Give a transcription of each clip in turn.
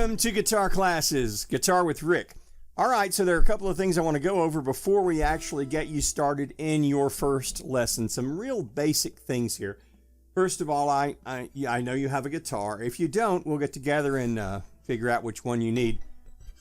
Welcome to Guitar Classes, Guitar with Rick. All right, so there are a couple of things I want to go over before we actually get you started in your first lesson. Some real basic things here. First of all, I know you have a guitar. If you don't, we'll get together and figure out which one you need.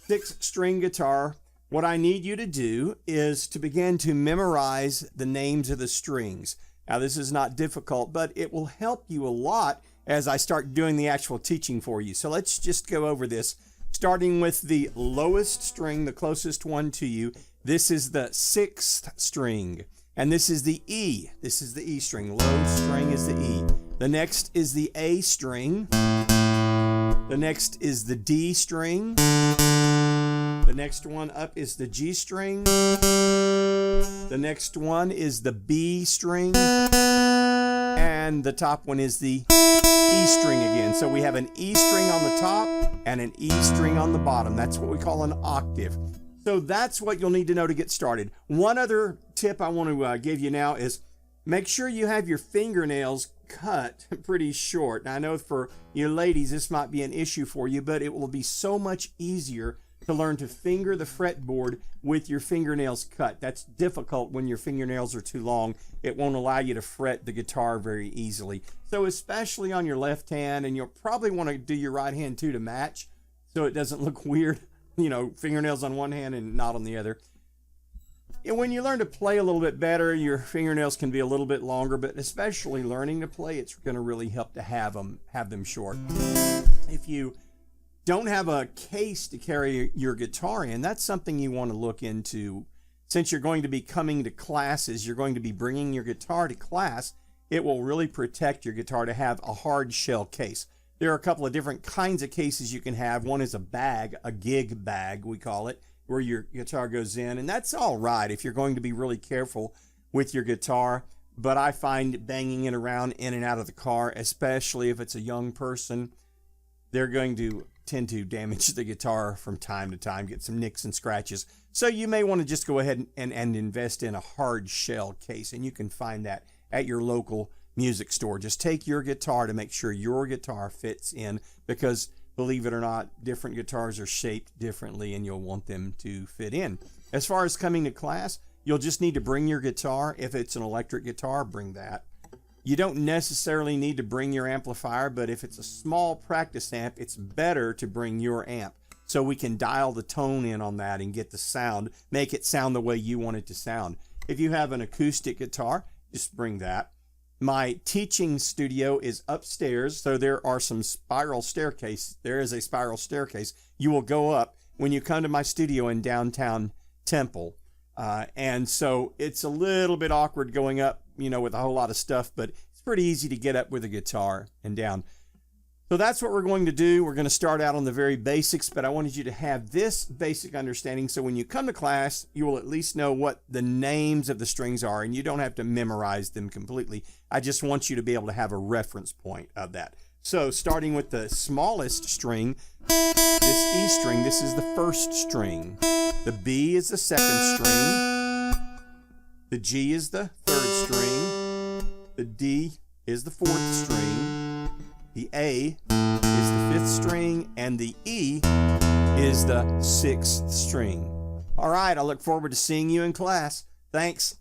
6-string guitar. What I need you to do is to begin to memorize the names of the strings. Now, this is not difficult, but it will help you a lot as I start doing the actual teaching for you. So let's just go over this, starting with the lowest string, the closest one to you. This is the 6th string, and this is the E. This is the E string. Low string is the E. The next is the A string. The next is the D string. The next one up is the G string. The next one is the B string. And the top one is the E string again. So we have an E string on the top and an E string on the bottom. That's what we call an octave. So that's what you'll need to know to get started. One other tip I want to give you now is make sure you have your fingernails cut pretty short. Now, I know for you ladies this might be an issue for you, but it will be so much easier to learn to finger the fretboard with your fingernails cut. That's difficult when your fingernails are too long. It won't allow you to fret the guitar very easily. So especially on your left hand, and you'll probably want to do your right hand too to match so it doesn't look weird, you know, fingernails on one hand and not on the other. And when you learn to play a little bit better, your fingernails can be a little bit longer, but especially learning to play, it's going to really help to have them short. If you don't have a case to carry your guitar in, that's something you want to look into. Since you're going to be coming to classes, you're going to be bringing your guitar to class, it will really protect your guitar to have a hard shell case. There are a couple of different kinds of cases you can have. One is a bag, a gig bag we call it, where your guitar goes in, and that's all right if you're going to be really careful with your guitar. But I find banging it around in and out of the car, especially if it's a young person, they're going to tend to damage the guitar from time to time, get some nicks and scratches. So you may want to just go ahead and invest in a hard shell case, and you can find that at your local music store. Just take your guitar to make sure your guitar fits in, because believe it or not, different guitars are shaped differently and you'll want them to fit in. As far as coming to class, you'll just need to bring your guitar. If it's an electric guitar, bring that. You don't necessarily need to bring your amplifier, but if it's a small practice amp, it's better to bring your amp so we can dial the tone in on that and get the sound, make it sound the way you want it to sound. If you have an acoustic guitar, just bring that. My teaching studio is upstairs, so there are some spiral staircase. There is a spiral staircase you will go up when you come to my studio in downtown Temple. And so it's a little bit awkward going up, you know, with a whole lot of stuff, but it's pretty easy to get up with a guitar and down. So that's what we're going to do. We're going to start out on the very basics, but I wanted you to have this basic understanding so when you come to class, you will at least know what the names of the strings are, and you don't have to memorize them completely. I just want you to be able to have a reference point of that. So starting with the smallest string, this E string, this is the 1st string. The B is the 2nd string. The G is the 3rd string. The D is the 4th string. The A is the 5th string. And the E is the 6th string. All right, I look forward to seeing you in class. Thanks.